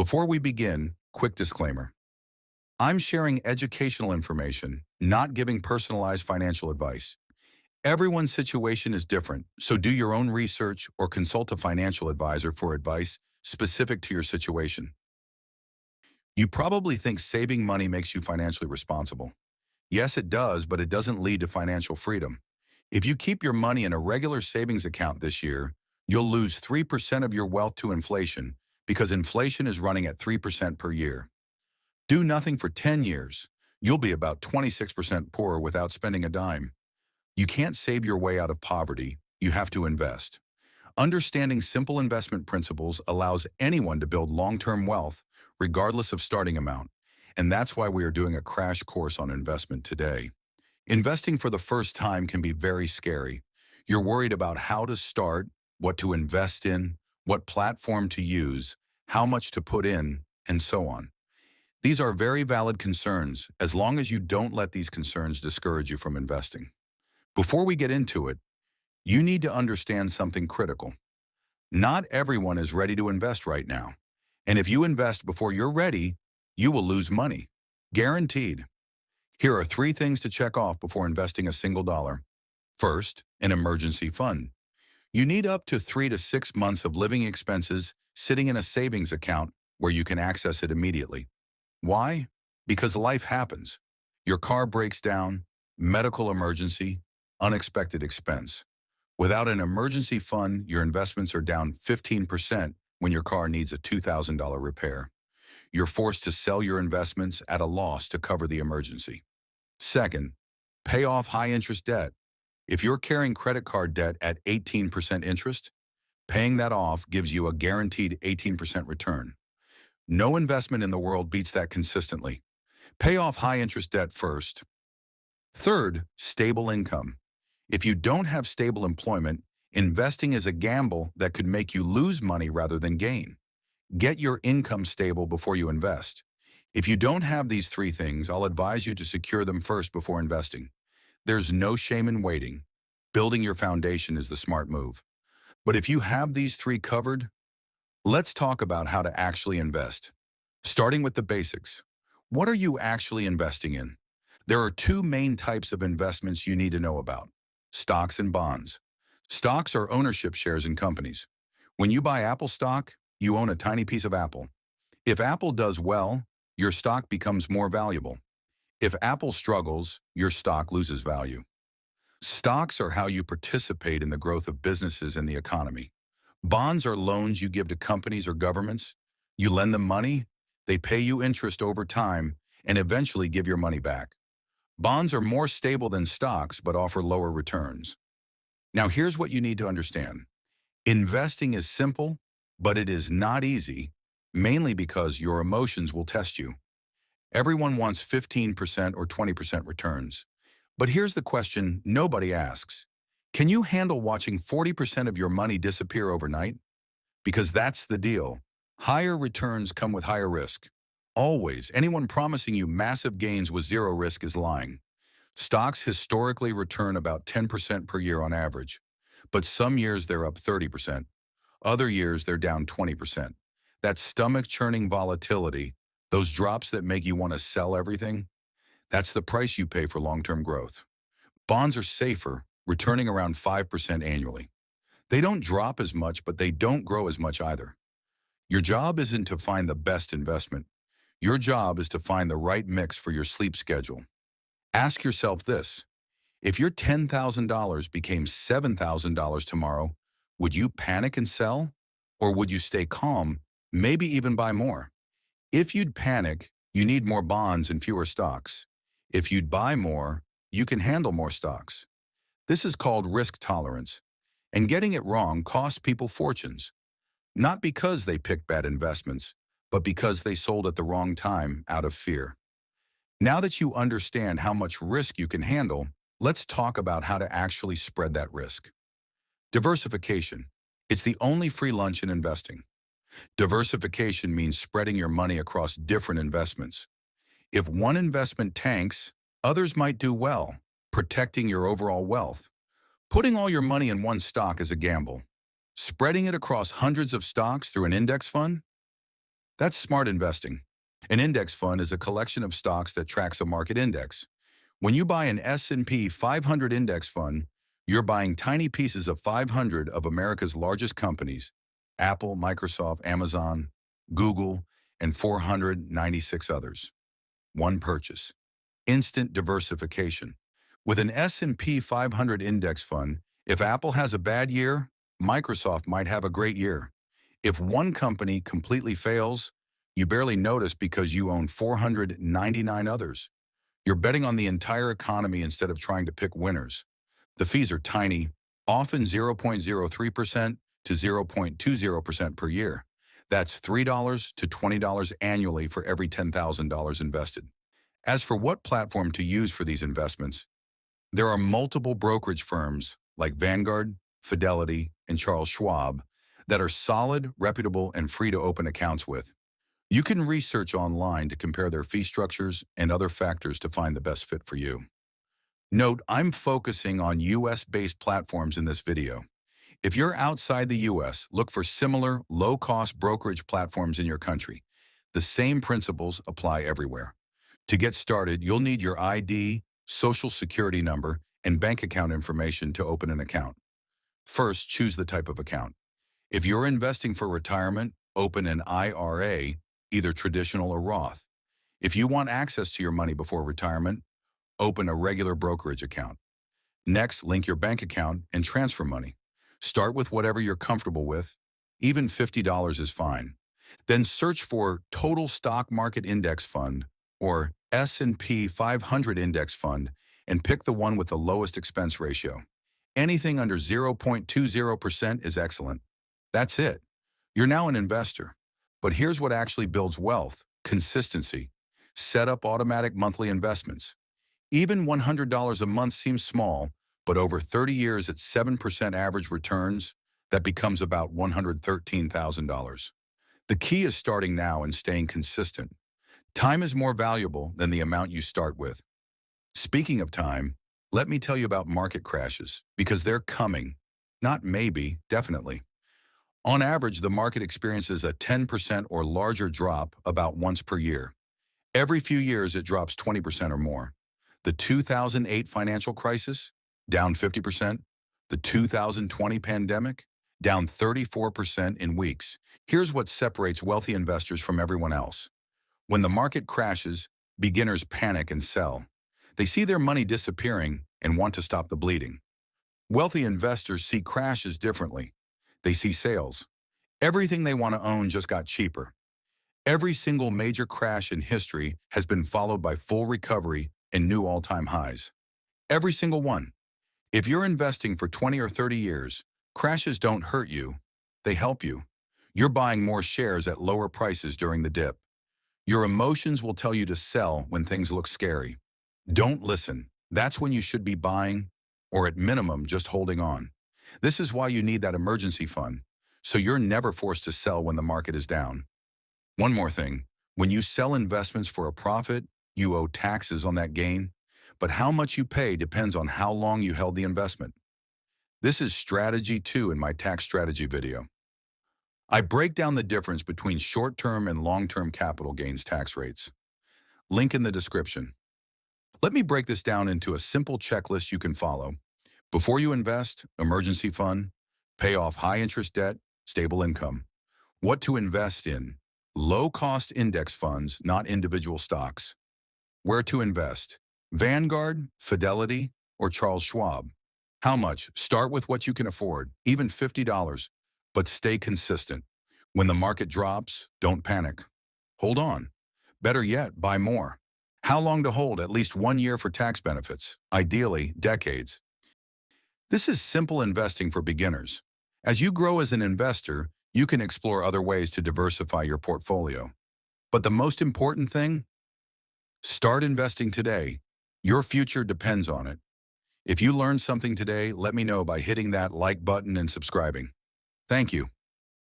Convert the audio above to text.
Before we begin, quick disclaimer. I'm sharing educational information, not giving personalized financial advice. Everyone's situation is different, so do your own research or consult a financial advisor for advice specific to your situation. You probably think saving money makes you financially responsible. Yes, it does, but it doesn't lead to financial freedom. If you keep your money in a regular savings account this year, you'll lose 3% of your wealth to inflation because inflation is running at 3% per year. Do nothing for 10 years. You'll be about 26% poorer without spending a dime. You can't save your way out of poverty. You have to invest. Understanding simple investment principles allows anyone to build long-term wealth, regardless of starting amount. And that's why we are doing a crash course on investment today. Investing for the first time can be very scary. You're worried about how to start, what to invest in, what platform to use, how much to put in, and so on. These are very valid concerns as long as you don't let these concerns discourage you from investing. Before we get into it, you need to understand something critical. Not everyone is ready to invest right now. And if you invest before you're ready, you will lose money. Guaranteed. Here are 3 things to check off before investing a single dollar. First, an emergency fund. You need up to 3 to 6 months of living expenses sitting in a savings account where you can access it immediately. Why? Because life happens. Your car breaks down, medical emergency, unexpected expense. Without an emergency fund, your investments are down 15% when your car needs a $2,000 repair. You're forced to sell your investments at a loss to cover the emergency. Second, pay off high-interest debt. If you're carrying credit card debt at 18% interest, paying that off gives you a guaranteed 18% return. No investment in the world beats that consistently. Pay off high-interest debt first. Third, stable income. If you don't have stable employment, investing is a gamble that could make you lose money rather than gain. Get your income stable before you invest. If you don't have these 3 things, I'll advise you to secure them first before investing. There's no shame in waiting. Building your foundation is the smart move. But if you have these 3 covered, let's talk about how to actually invest. Starting with the basics. What are you actually investing in? There are 2 main types of investments you need to know about: stocks and bonds. Stocks are ownership shares in companies. When you buy Apple stock, you own a tiny piece of Apple. If Apple does well, your stock becomes more valuable. If Apple struggles, your stock loses value. Stocks are how you participate in the growth of businesses and the economy. Bonds are loans you give to companies or governments. You lend them money, they pay you interest over time, and eventually give your money back. Bonds are more stable than stocks but offer lower returns. Now here's what you need to understand. Investing is simple, but it is not easy, mainly because your emotions will test you. Everyone wants 15% or 20% returns. But here's the question nobody asks. Can you handle watching 40% of your money disappear overnight? Because that's the deal. Higher returns come with higher risk. Always, anyone promising you massive gains with zero risk is lying. Stocks historically return about 10% per year on average, but some years they're up 30%. Other years they're down 20%. That stomach-churning volatility, those drops that make you want to sell everything, that's the price you pay for long-term growth. Bonds are safer, returning around 5% annually. They don't drop as much, but they don't grow as much either. Your job isn't to find the best investment. Your job is to find the right mix for your sleep schedule. Ask yourself this: if your $10,000 became $7,000 tomorrow, would you panic and sell? Or would you stay calm, maybe even buy more? If you'd panic, you need more bonds and fewer stocks. If you'd buy more, you can handle more stocks. This is called risk tolerance. And getting it wrong costs people fortunes. Not because they picked bad investments, but because they sold at the wrong time out of fear. Now that you understand how much risk you can handle, let's talk about how to actually spread that risk. Diversification. It's the only free lunch in investing. Diversification means spreading your money across different investments. If one investment tanks, others might do well, protecting your overall wealth. Putting all your money in one stock is a gamble. Spreading it across hundreds of stocks through an index fund? That's smart investing. An index fund is a collection of stocks that tracks a market index. When you buy an S&P 500 index fund, you're buying tiny pieces of 500 of America's largest companies, Apple, Microsoft, Amazon, Google, and 496 others. One purchase. Instant diversification. With an S&P 500 index fund, if Apple has a bad year, Microsoft might have a great year. If one company completely fails, you barely notice because you own 499 others. You're betting on the entire economy instead of trying to pick winners. The fees are tiny, often 0.03% to 0.20% per year. That's $3 to $20 annually for every $10,000 invested. As for what platform to use for these investments, there are multiple brokerage firms like Vanguard, Fidelity, and Charles Schwab that are solid, reputable, and free to open accounts with. You can research online to compare their fee structures and other factors to find the best fit for you. Note, I'm focusing on US-based platforms in this video. If you're outside the US, look for similar, low-cost brokerage platforms in your country. The same principles apply everywhere. To get started, you'll need your ID, social security number, and bank account information to open an account. First, choose the type of account. If you're investing for retirement, open an IRA, either traditional or Roth. If you want access to your money before retirement, open a regular brokerage account. Next, link your bank account and transfer money. Start with whatever you're comfortable with. Even $50 is fine. Then search for Total Stock Market Index Fund or S&P 500 Index Fund and pick the one with the lowest expense ratio. Anything under 0.20% is excellent. That's it. You're now an investor. But here's what actually builds wealth: consistency. Set up automatic monthly investments. Even $100 a month seems small, but over 30 years at 7% average returns, that becomes about $113,000. The key is starting now and staying consistent. Time is more valuable than the amount you start with. Speaking of time, let me tell you about market crashes, because they're coming. Not maybe, definitely. On average, the market experiences a 10% or larger drop about once per year. Every few years, it drops 20% or more. The 2008 financial crisis, down 50%. The 2020 pandemic, down 34% in weeks. Here's what separates wealthy investors from everyone else. When the market crashes, beginners panic and sell. They see their money disappearing and want to stop the bleeding. Wealthy investors see crashes differently. They see sales. Everything they want to own just got cheaper. Every single major crash in history has been followed by full recovery and new all-time highs. Every single one. If you're investing for 20 or 30 years, crashes don't hurt you, they help you. You're buying more shares at lower prices during the dip. Your emotions will tell you to sell when things look scary. Don't listen. That's when you should be buying, or at minimum, just holding on. This is why you need that emergency fund, so you're never forced to sell when the market is down. One more thing, when you sell investments for a profit, you owe taxes on that gain, but how much you pay depends on how long you held the investment. This is strategy 2 in my tax strategy video. I break down the difference between short-term and long-term capital gains tax rates. Link in the description. Let me break this down into a simple checklist you can follow. Before you invest, emergency fund, pay off high-interest debt, stable income. What to invest in: low-cost index funds, not individual stocks. Where to invest: Vanguard, Fidelity, or Charles Schwab. How much? Start with what you can afford, even $50, but stay consistent. When the market drops, don't panic. Hold on. Better yet, buy more. How long to hold? At least 1 year for tax benefits, ideally decades. This is simple investing for beginners. As you grow as an investor, you can explore other ways to diversify your portfolio. But the most important thing? Start investing today. Your future depends on it. If you learned something today, let me know by hitting that like button and subscribing. Thank you.